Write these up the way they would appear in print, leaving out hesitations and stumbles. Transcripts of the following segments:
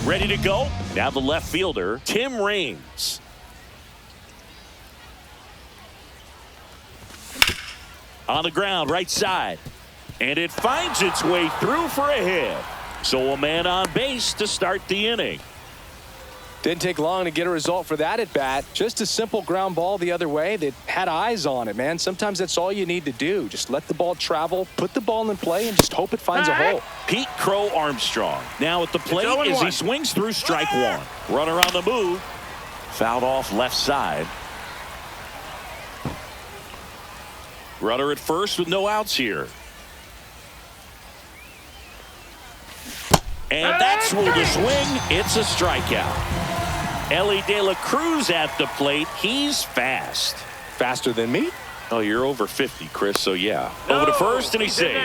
Ready to go. Now the left fielder, Tim Raines. On the ground, right side. And it finds its way through for a hit. So a man on base to start the inning. Didn't take long to get a result for that at bat. Just a simple ground ball the other way that had eyes on it, man. Sometimes that's all you need to do. Just let the ball travel, put the ball in play, and just hope it finds a hole. Pete Crow Armstrong now at the plate as he swings through strike one. Runner on the move. Fouled off left side. Runner at first with no outs here. And that's where the swing. It's a strikeout. Ellie De La Cruz at the plate. He's fast. Faster than me? Oh, you're over 50, Chris, so yeah. Over to first, and he's saved.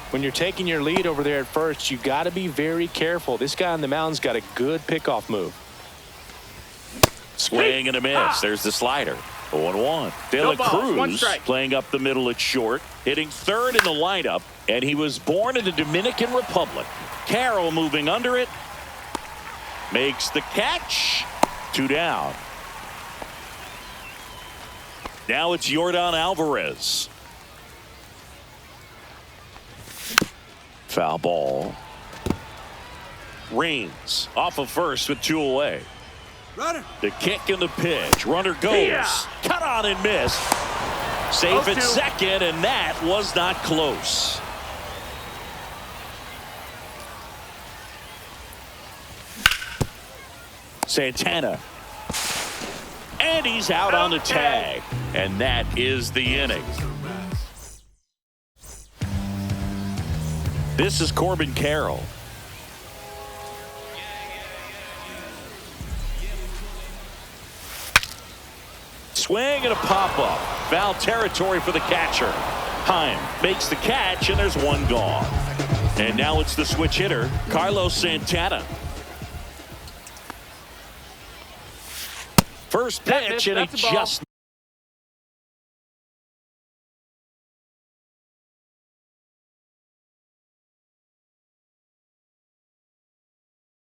When you're taking your lead over there at first, you got to be very careful. This guy on the mound's got a good pickoff move. Swing and a miss. There's the slider. 0-1. De La Cruz playing up the middle at short, hitting third in the lineup, and he was born in the Dominican Republic. Carroll moving under it. Makes the catch. 2 down. Now it's Yordan Alvarez. Foul ball. Raines off of first with 2 away. Runner. The kick and the pitch. Runner goes. Cut on and miss. Safe at second, and that was not close. Santana. And he's out on the tag. And that is the inning. This is Corbin Carroll. Swing and a pop-up. Foul territory for the catcher. Heim makes the catch, and there's one gone. And now it's the switch hitter, Carlos Santana. First pitch, and he just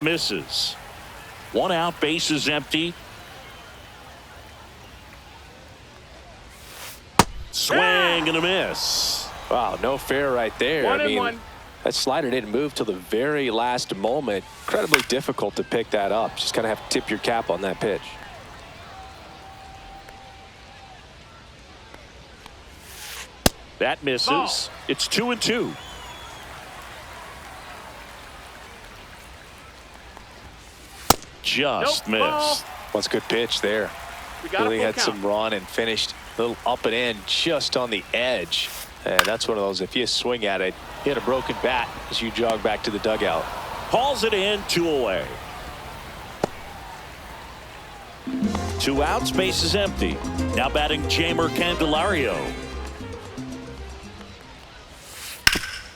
misses. 1 out, bases empty. Swing and a miss. Wow, no fair right there. I mean, that slider didn't move till the very last moment. Incredibly difficult to pick that up. Just kind of have to tip your cap on that pitch. That misses. It's 2-2. Just missed. That's a good pitch there. Really had some run and finished a little up and in just on the edge. And that's one of those, if you swing at it, hit a broken bat as you jog back to the dugout. Hauls it in, 2 away. 2 outs, base is empty. Now batting Jeimer Candelario.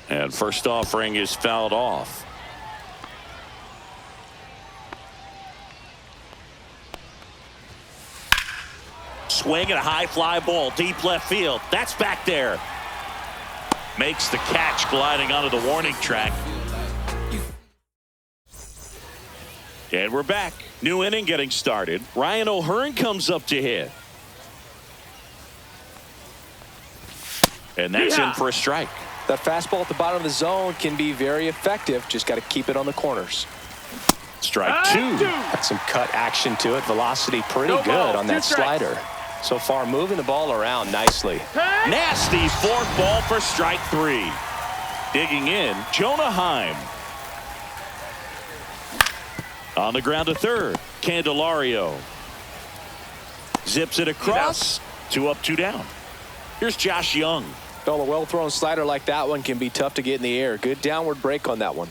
And first offering is fouled off. Swing and a high fly ball deep left field. That's back there. Makes the catch, gliding onto the warning track. And we're back. New inning getting started. Ryan O'Hearn comes up to hit. And that's in for a strike. That fastball at the bottom of the zone can be very effective. Just got to keep it on the corners. Strike 2. Got some cut action to it. Velocity pretty good on that slider. So far, moving the ball around nicely. Nasty fork ball for strike 3. Digging in, Jonah Heim. On the ground to third, Candelario. Zips it across. 2 up, 2 down. Here's Josh Young. Well, a well-thrown slider like that one can be tough to get in the air. Good downward break on that one.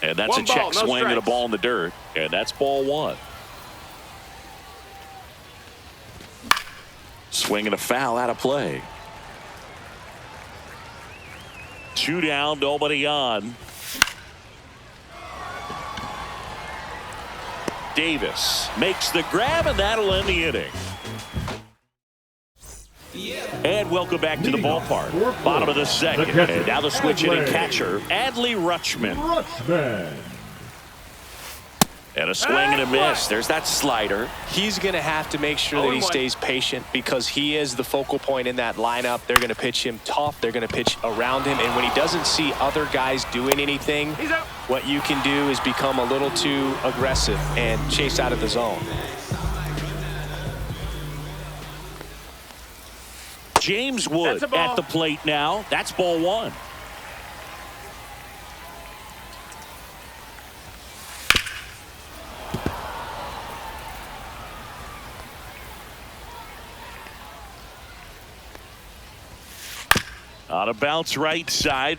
And that's a check swing and a ball in the dirt. And that's ball 1. Swing and a foul out of play. 2 down, nobody on. Davis makes the grab, and that'll end the inning. And welcome back to the ballpark. Bottom of the second. And now the switch hitting catcher, Adley Rutschman. And a swing and a miss. There's that slider. He's going to have to make sure that he stays patient because he is the focal point in that lineup. They're going to pitch him tough. They're going to pitch around him. And when he doesn't see other guys doing anything, what you can do is become a little too aggressive and chase out of the zone. James Wood at the plate now. That's ball one. On a bounce right side.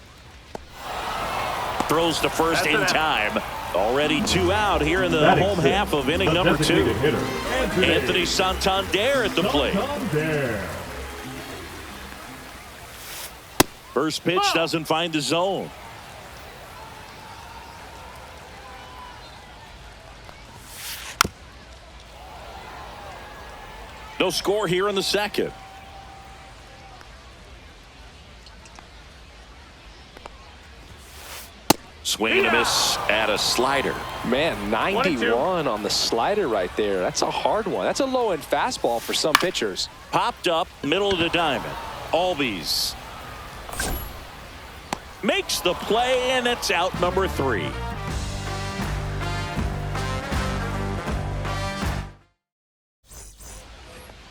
Throws to first in time. Already 2 out here in the home half of inning number 2. Anthony Santander at the plate. First pitch doesn't find the zone. No score here in the second. Swing and a miss at a slider. Man, 91 on the slider right there. That's a hard one. That's a low-end fastball for some pitchers. Popped up, middle of the diamond. Albies makes the play, and it's out number 3.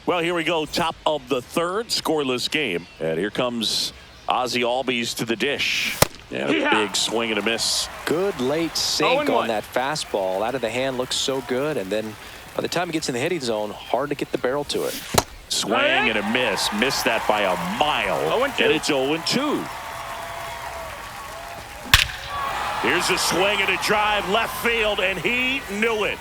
Well, here we go. Top of the third, scoreless game. And here comes Ozzie Albies to the dish. And a big swing and a miss. Good late sink on that fastball. Out of the hand, looks so good. And then by the time it gets in the hitting zone, hard to get the barrel to it. Swing and a miss. Missed that by a mile. And it's 0-2. Here's a swing and a drive left field, and he knew it.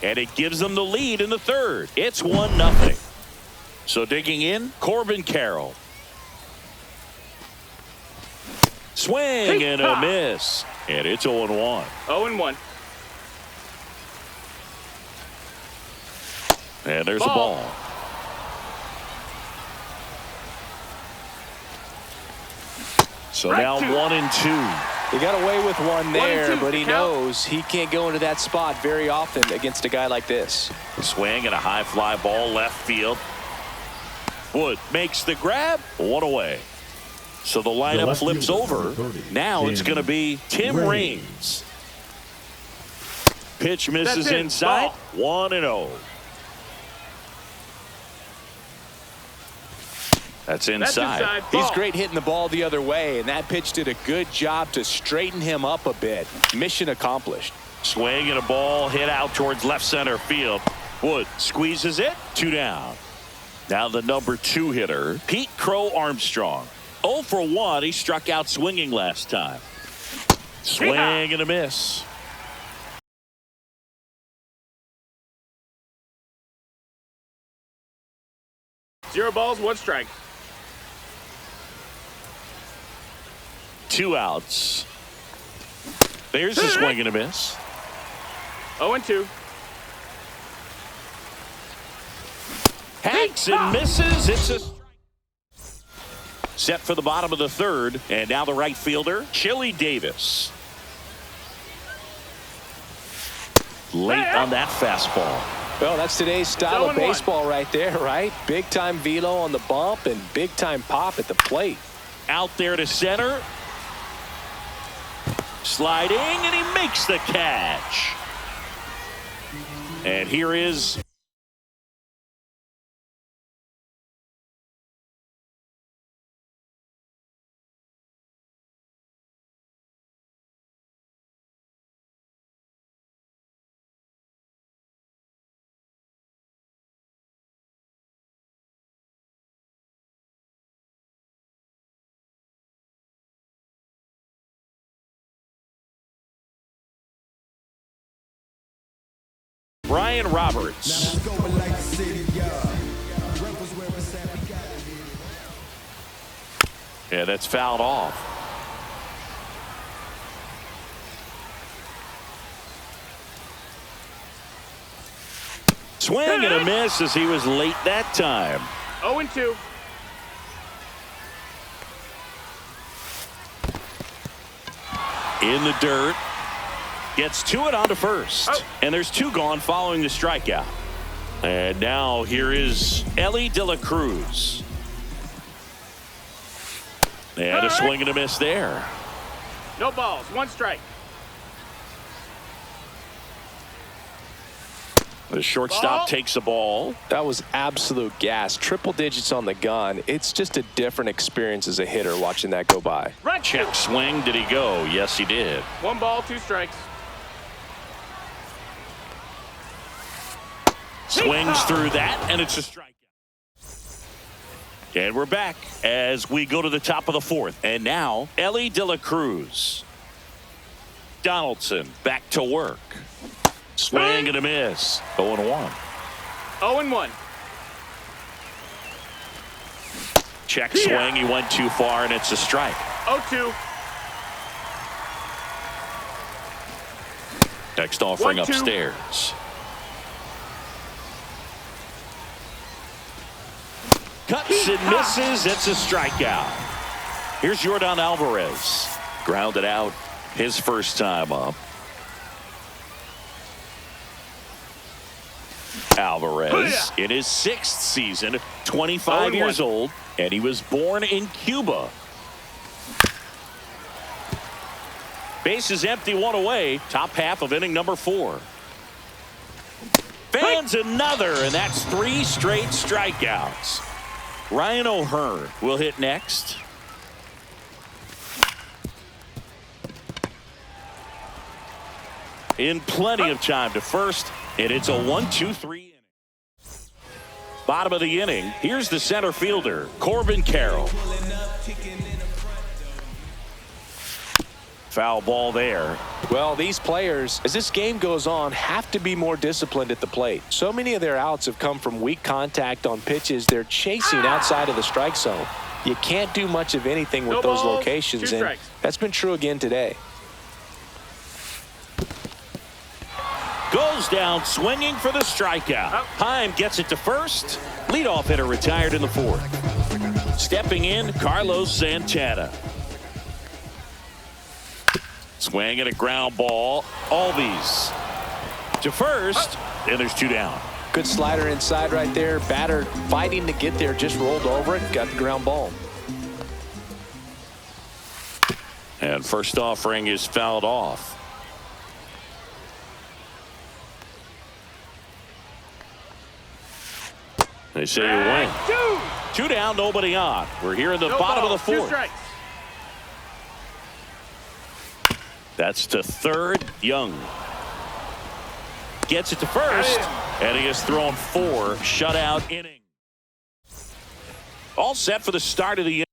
And it gives them the lead in the third. It's 1-0. So digging in, Corbin Carroll. Swing and a miss. And it's 0-1. 0-1. And there's a ball. So now 1-2. He got away with one there, but he knows he can't go into that spot very often against a guy like this. Swing and a high fly ball left field. Wood makes the grab. 1 away. So the lineup flips over. Now it's going to be Tim Raines. Pitch misses inside. 1-0. That's inside. He's great hitting the ball the other way, and that pitch did a good job to straighten him up a bit. Mission accomplished. Swing and a ball hit out towards left center field. Wood squeezes it. 2 down. Now the number 2 hitter, Pete Crow Armstrong. 0 for 1. He struck out swinging last time. Swing and a miss. Zero balls, 1 strike. 2 outs. There's a swing and a miss. 0-2. Hanks and misses. It's a strike. Set for the bottom of the third. And now the right fielder, Chili Davis. Late on that fastball. Well, that's today's style of baseball right there, right? Big-time velo on the bump and big-time pop at the plate. Out there to center. Sliding, and he makes the catch. And here is... Brian Roberts. Yeah, that's fouled off. Swing and a miss as he was late that time. 0-2. in the dirt. Gets to it onto first. Oh. And there's 2 gone following the strikeout. And now here is Ellie De La Cruz. And a swing and a miss there. No balls, 1 strike. The shortstop Ball. takes the ball. That was absolute gas. Triple digits on the gun. It's just a different experience as a hitter watching that go by. Right. Check swing. Did he go? Yes, he did. 1 ball, 2 strikes. Swings through that, and it's a strikeout. And we're back as we go to the top of the 4th. And now, Ellie De La Cruz. Donaldson back to work. Swing and a miss. 0-1. 0-1. Check swing. He went too far, and it's a strike. 0-2. Next offering 1-2. upstairs. Cuts and misses. It's a strikeout. Here's Yordan Alvarez. Grounded out his first time up. Alvarez in his 6th season, 25 years old, and he was born in Cuba. Bases empty, 1 away. Top half of inning number 4. Fans another, and that's 3 straight strikeouts. Ryan O'Hearn will hit next. In plenty of time to first, and it's a 1-2-3 inning. Bottom of the inning, here's the center fielder, Corbin Carroll. Foul ball there. Well, these players, as this game goes on, have to be more disciplined at the plate. So many of their outs have come from weak contact on pitches they're chasing outside of the strike zone. You can't do much of anything with those locations, and that's been true again today. Goes down swinging for the strikeout. Heim gets it to first. Leadoff hitter retired in the 4th. Stepping in, Carlos Santana. Swing and a ground ball. Albies to first, and there's 2 down. Good slider inside right there. Batter fighting to get there, just rolled over it, got the ground ball. And first offering is fouled off. They say you win. 2 down, nobody on. We're here in the bottom of the 4th. 2 strikes. That's to third. Young gets it to first, and he has thrown 4 shutout innings. All set for the start of the inning.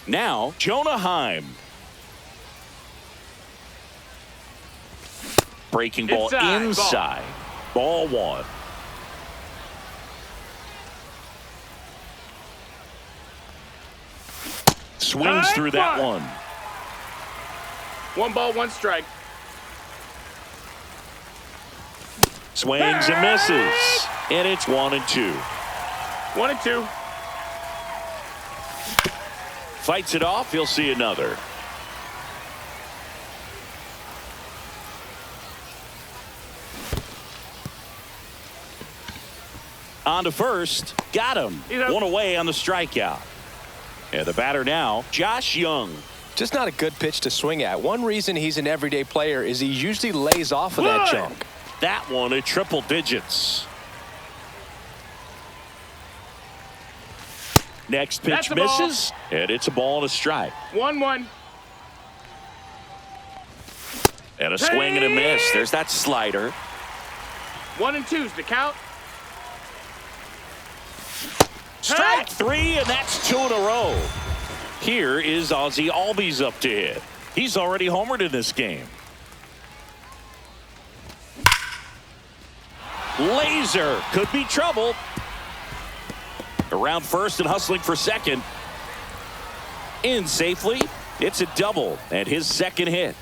Now, Jonah Heim. Breaking ball inside. Ball 1. Swings through that one. 1 ball, 1 strike. Swings and misses. And it's 1-2. 1-2. Fights it off. He'll see another. On to first. Got him. 1 away on the strikeout. And the batter now, Josh Young. Just not a good pitch to swing at. One reason he's an everyday player is he usually lays off of that junk. That one at triple digits. Next pitch misses, and it's a ball and a strike. 1-1. And a swing and a miss. There's that slider. 1-2's the count. Strike three, and that's two in a row. Here is Ozzie Albies up to hit. He's already homered in this game. Laser could be trouble. Around first and hustling for second. In safely. It's a double and his second hit.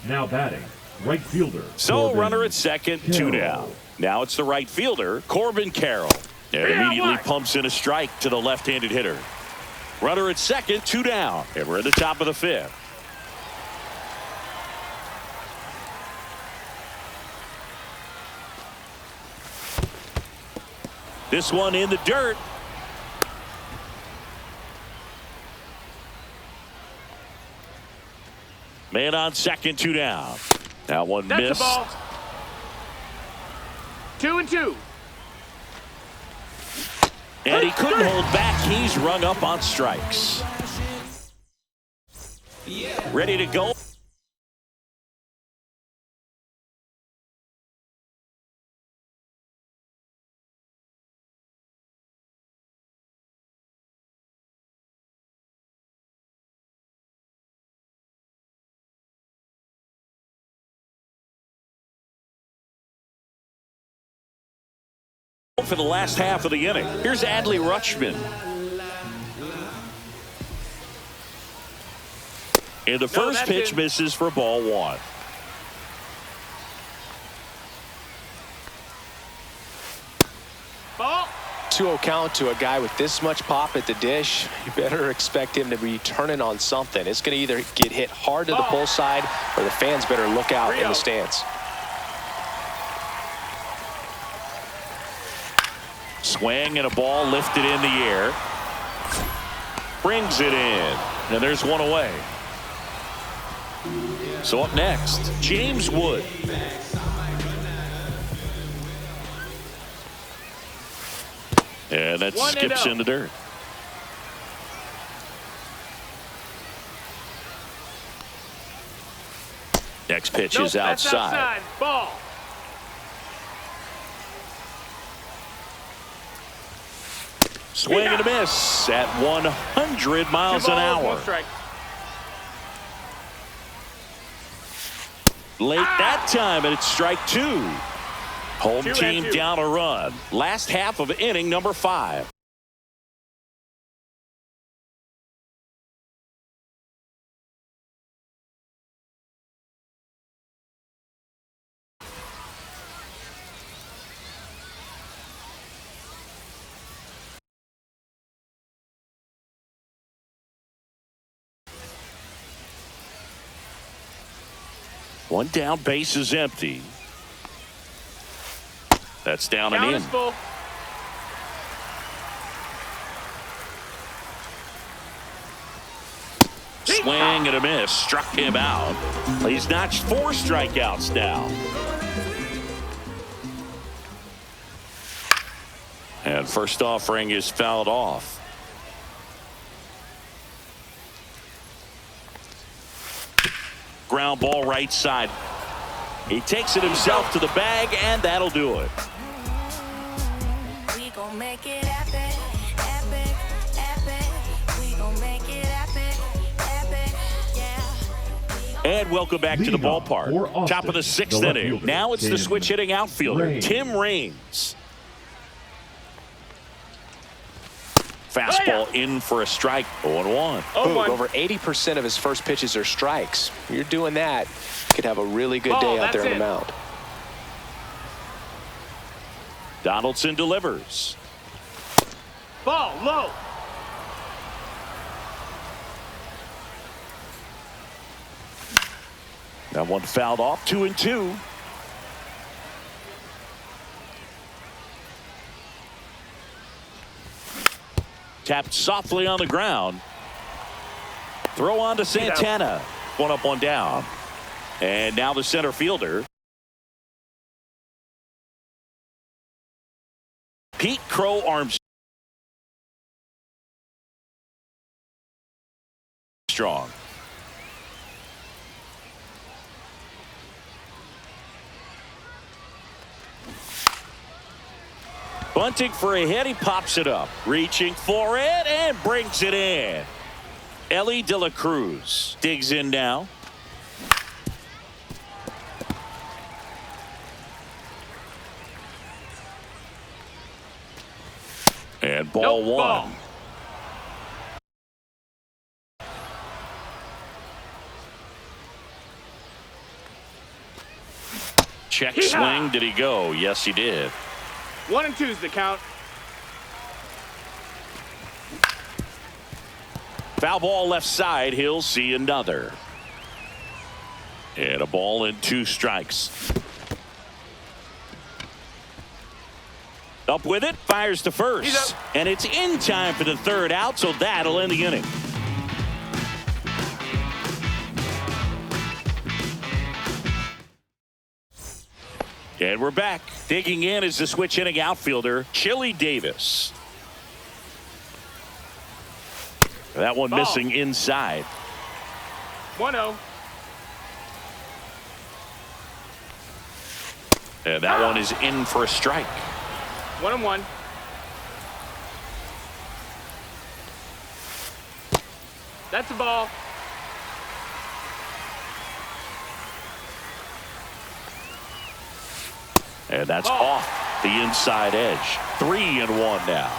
Now batting, right fielder. So Corbin runner at second, two down. Now it's the right fielder, Corbin Carroll. And immediately pumps in a strike to the left-handed hitter. Runner at second, two down. And we're at the top of the fifth. This one in the dirt. Man on second, two down. That one That's missed. the ball. 2-2. And he couldn't hold back. He's rung up on strikes. Ready to go. For the last half of the inning. Here's Adley Rutschman. And the first pitch misses for ball one. Ball. 2-0 count to a guy with this much pop at the dish. You better expect him to be turning on something. It's going to either get hit hard to the pull side or the fans better look out in the stands. Swing and a ball lifted in the air. Brings it in. And there's one away. So up next, James Wood. And that skips in the dirt. Next pitch is outside. Ball. Swing and a miss at 100 miles an hour. Late that time, and it's strike two. Home team down a run. Last half of inning number 5. One down, base is empty. That's down and in. Swing and a miss. Struck him out. He's notched 4 strikeouts now. And first offering is fouled off. Ground ball right side. He takes it himself to the bag, and that'll do it. We gon' make it epic, epic, epic. We gon' make it epic, epic, yeah. And welcome back to the ballpark. Top of the 6th inning. Now it's the switch hitting outfielder, Tim Raines. Fastball in for a strike. 0-1. Over 80% of his first pitches are strikes. You're doing that, could have a really good day out there on the mound. Donaldson delivers. Ball low. That one fouled off. 2-2. Tapped softly on the ground. Throw on to Santana. One up, one down. And now the center fielder. Pete Crow Armstrong. Bunting for a hit. He pops it up. Reaching for it and brings it in. Ellie De La Cruz digs in now. And ball one. Ball. Check swing. Did he go? Yes, he did. 1 and 2's the count. Foul ball left side. He'll see another. And a ball and 2 strikes. Up with it. Fires to first. And it's in time for the 3rd out, so that'll end the inning. And we're back. Digging in is the switch hitting outfielder, Chili Davis. That one missing inside. 1-0. And that one is in for a strike. 1-1. That's a ball. And that's off the inside edge. 3-1 now.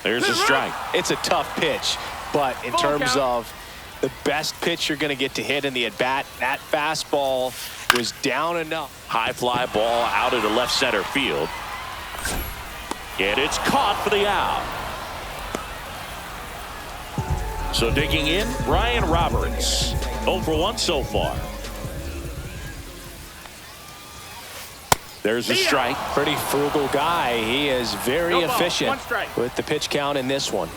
There's a strike. It's a tough pitch, but in terms of the best pitch you're going to get to hit in the at-bat, that fastball was down enough. High fly ball out into left center field. And it's caught for the out. So digging in, Ryan Roberts. 0 for 1 so far. There's a strike. Pretty frugal guy. He is very efficient with the pitch count in this one.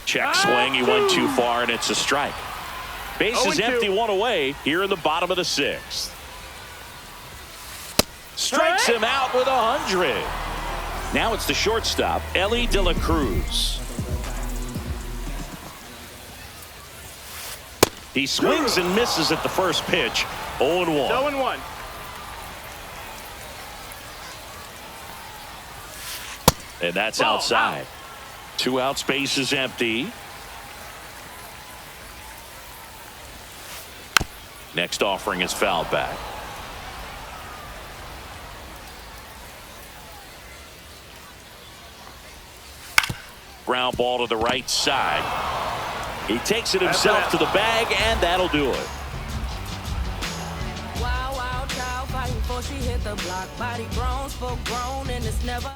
Check swing. He went too far, and it's a strike. Base is empty, 1 away here in the bottom of the 6th. Strikes him out with 100. Now it's the shortstop, Ellie De La Cruz. He swings and misses at the first pitch. 0-1. 0-1. And that's outside. 2 outs, base is empty. Next offering is fouled back. Ground ball to the right side. He takes it himself to the bag, and that'll do it. Wild, wild child fighting before she hit the block. Body grown, spoke grown, and it's never.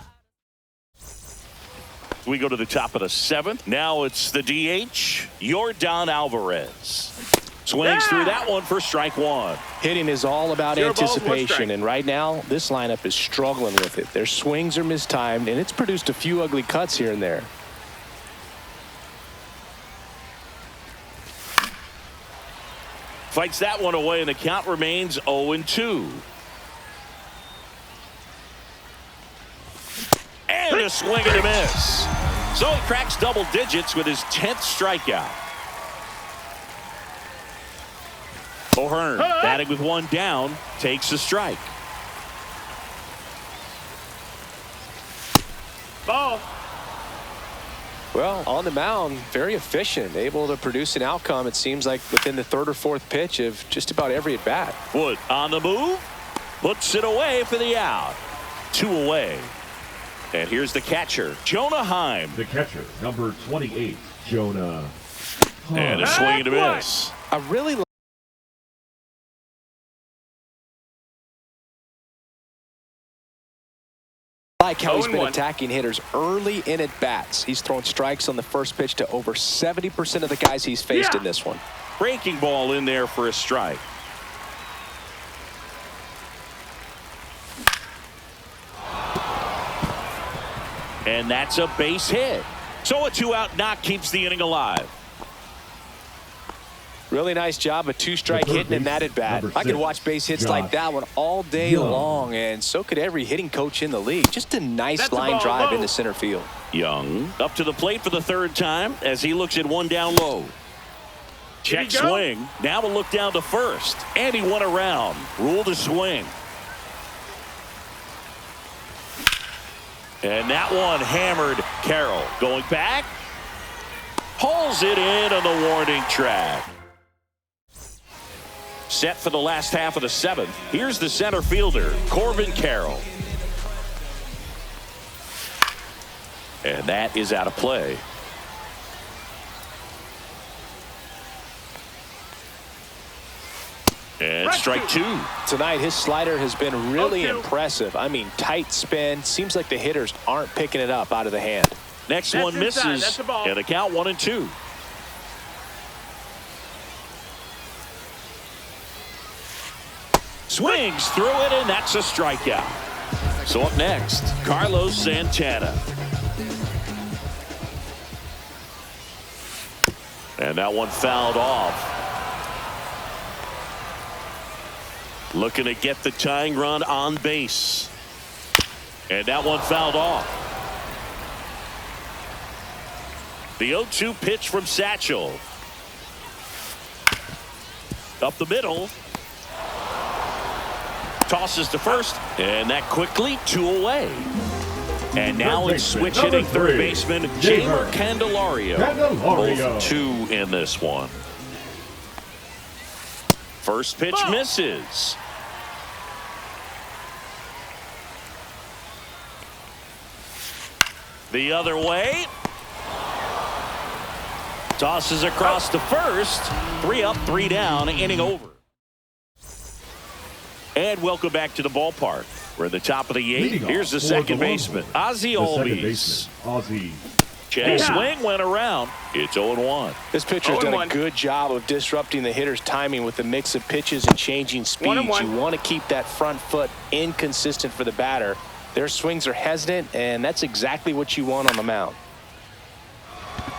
We go to the top of the 7th. Now it's the DH, Yordan Alvarez. Swings through that one for strike 1. Hitting is all about anticipation, and right now this lineup is struggling with it. Their swings are mistimed, and it's produced a few ugly cuts here and there. Fights that one away, and the count remains 0-2. And a swing and a miss. So he cracks double digits with his 10th strikeout. O'Hearn, batting with 1 down, takes a strike. Ball. Well, on the mound, very efficient, able to produce an outcome, it seems like, within the 3rd or 4th pitch of just about every at-bat. Wood on the move, puts it away for the out. 2 away. And here's the catcher, Jonah Heim. The catcher, number 28, Jonah Heim. And a swing and a miss. I really like how he's been attacking hitters early in at-bats. He's thrown strikes on the first pitch to over 70% of the guys he's faced in this one. Breaking ball in there for a strike. And that's a base hit. So a 2-out knock keeps the inning alive. Really nice job, a 2-strike hitting in that at-bat. I could watch base hits like that one all day long, and so could every hitting coach in the league. Just a nice line drive into center field. Young up to the plate for the 3rd time as he looks at 1 down low. Check swing. Now a look down to first. And he went around. Rule to swing. And that one hammered Carroll. Going back. Hauls it in on the warning track. Set for the last half of the seventh. Here's the center fielder, Corbin Carroll. And that is out of play. And strike two. Tonight, his slider has been really impressive. I mean, tight spin. Seems like the hitters aren't picking it up out of the hand. Next one misses. That's a ball. And the count 1-2. Swings through it, and that's a strikeout. So up next, Carlos Santana. And that one fouled off. Looking to get the tying run on base. And that one fouled off. The 0-2 pitch from Satchel. Up the middle. Tosses to first. And that quickly 2 away. And now it's switch hitting third baseman Jeimer Candelario. Both 2 in this one. First pitch misses. The other way. Tosses across to first. 3 up, 3 down, inning over. And welcome back to the ballpark. We're at the top of the 8th. Here's the second baseman, Ozzie Albies. Check swing went around. It's 0-1. This pitcher's done a good job of disrupting the hitter's timing with the mix of pitches and changing speeds. You want to keep that front foot inconsistent for the batter. Their swings are hesitant, and that's exactly what you want on the mound.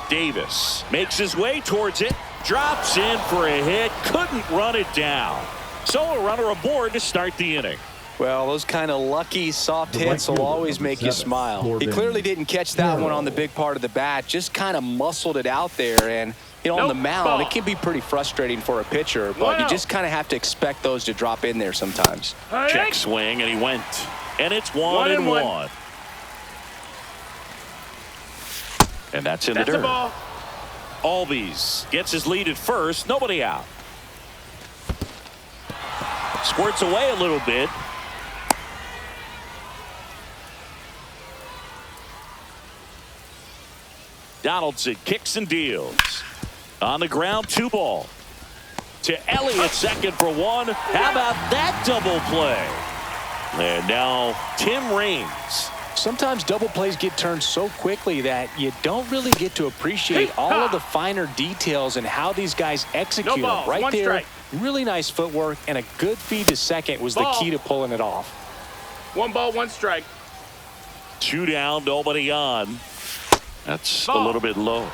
Davis makes his way towards it. Drops in for a hit. Couldn't run it down. So a runner aboard to start the inning. Well, those kind of lucky soft hits will always make you smile. He clearly didn't catch that one on the big part of the bat. Just kind of muscled it out there. And, you know, on the mound, it can be pretty frustrating for a pitcher. But you just kind of have to expect those to drop in there sometimes. Check swing, and he went. And it's 1-1. And that's in the dirt. Ball. Albies gets his lead at first. Nobody out. Squirts away a little bit. Donaldson kicks and deals. On the ground, 2 ball. To Elliott, second for 1. How about that double play? And now Tim Raines. Sometimes double plays get turned so quickly that you don't really get to appreciate all of the finer details and how these guys execute them. Right there, really nice footwork, and a good feed to second was the key to pulling it off. 1 ball, 1 strike. 2 down, nobody on. That's a little bit low.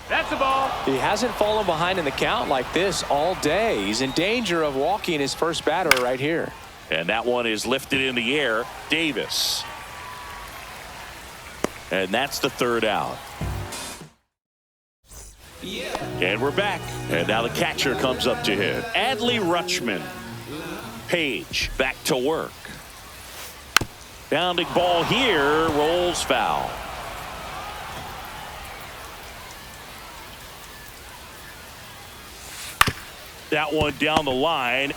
That's a ball. He hasn't fallen behind in the count like this all day. He's in danger of walking his first batter right here. And that one is lifted in the air. Davis. And that's the 3rd out. And we're back. And now the catcher comes up to hit. Adley Rutschman. Page back to work. Bounding ball here. Rolls foul. That one down the line.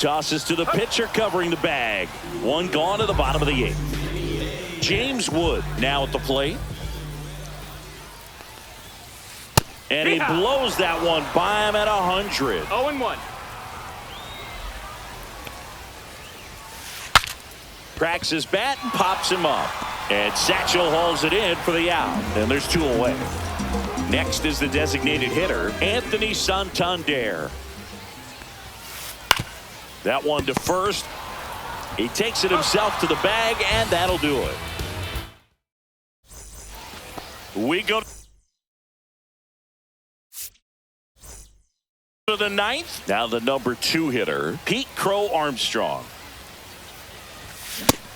Tosses to the pitcher covering the bag. 1 gone to the bottom of the 8th. James Wood now at the plate. And he blows that one by him at 100. 0-1. Cracks his bat and pops him up. And Satchel hauls it in for the out. And there's 2 away. Next is the designated hitter, Anthony Santander. That one to first. He takes it himself to the bag, and that'll do it. We go to the 9th. Now the number 2 hitter, Pete Crow Armstrong.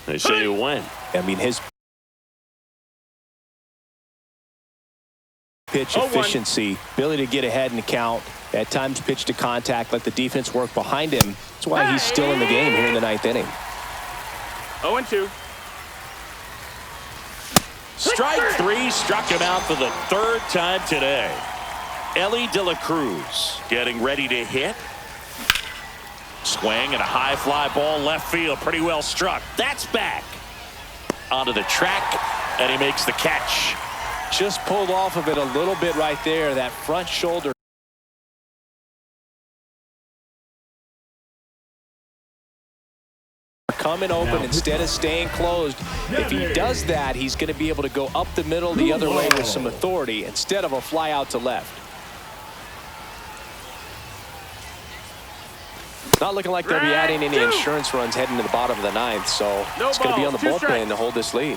They say you win. I mean, his pitch efficiency, ability to get ahead in the count, at times pitch to contact, let the defense work behind him. That's why he's still in the game here in the 9th inning. 0-2. Strike 3 struck him out for the 3rd time today. Elly De La Cruz getting ready to hit. Swing and a high fly ball left field. Pretty well struck. That's back onto the track, and he makes the catch. Just pulled off of it a little bit right there. That front shoulder coming open instead of staying closed. If he does that, he's going to be able to go up the middle the other way with some authority instead of a fly out to left. Not looking like they'll be adding any insurance runs heading to the bottom of the 9th, so it's going to be on the bullpen to hold this lead.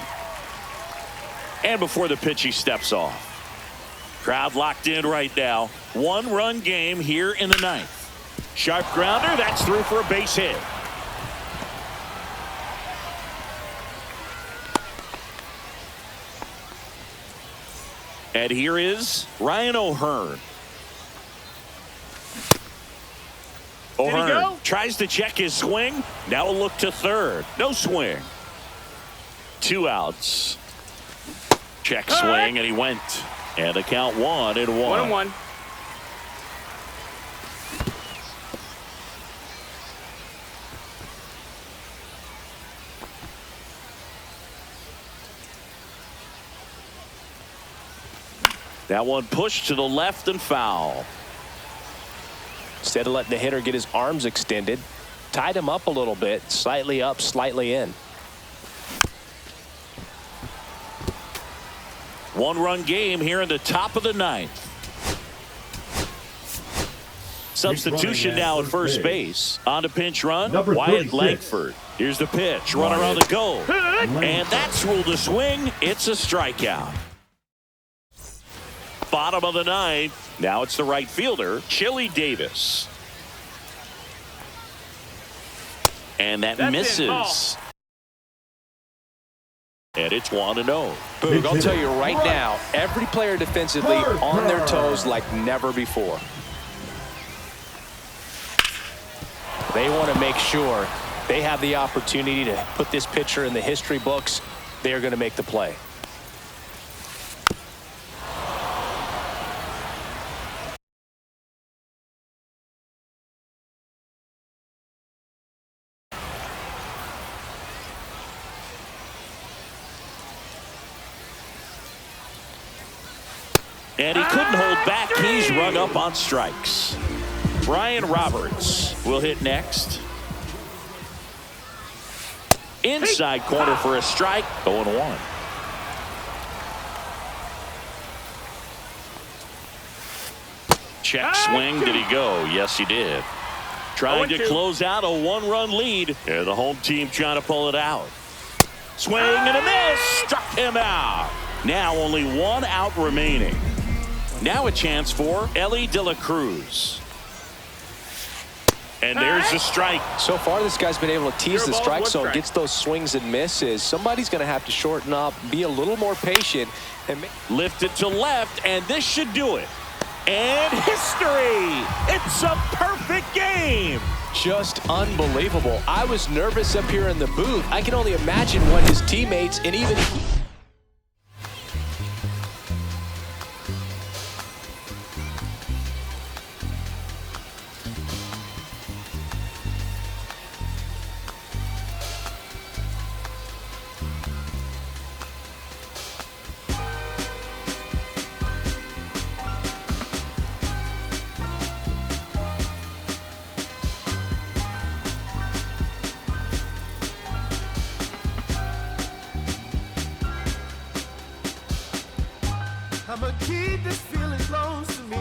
And before the pitch, he steps off. Crowd locked in right now. 1-run game here in the 9th. Sharp grounder. That's through for a base hit. And here is Ryan O'Hearn. O'Hearn tries to check his swing. Now a look to third. No swing. 2 outs. Check swing, and he went. And the count 1-1. 1-1. That one pushed to the left and foul. Instead of letting the hitter get his arms extended, tied him up a little bit, slightly up, slightly in. 1-run game here in the top of the 9th. Substitution now at first base. On to pinch run, Wyatt Langford. Here's the pitch. Runner on the go. And that's ruled a swing. It's a strikeout. Bottom of the 9th. Now it's the right fielder, Chili Davis. And that misses. And it's 1-0. Boog, I'll tell you right now, every player defensively on their toes like never before. They want to make sure they have the opportunity to put this pitcher in the history books. They are going to make the play. And he couldn't hold back. He's rung up on strikes. Brian Roberts will hit next. Inside corner for a strike. 0-1. Check swing. Did he go? Yes, he did. Trying to close out a 1-run lead. And the home team trying to pull it out. Swing and a miss. Struck him out. Now only 1 out remaining. Now a chance for Elly De La Cruz. And there's the strike. So far, this guy's been able to tease the strike zone, gets those swings and misses. Somebody's going to have to shorten up, be a little more patient. And lift it to left, and this should do it. And history! It's a perfect game! Just unbelievable. I was nervous up here in the booth. I can only imagine what his teammates and even... I'ma keep this feeling close to me.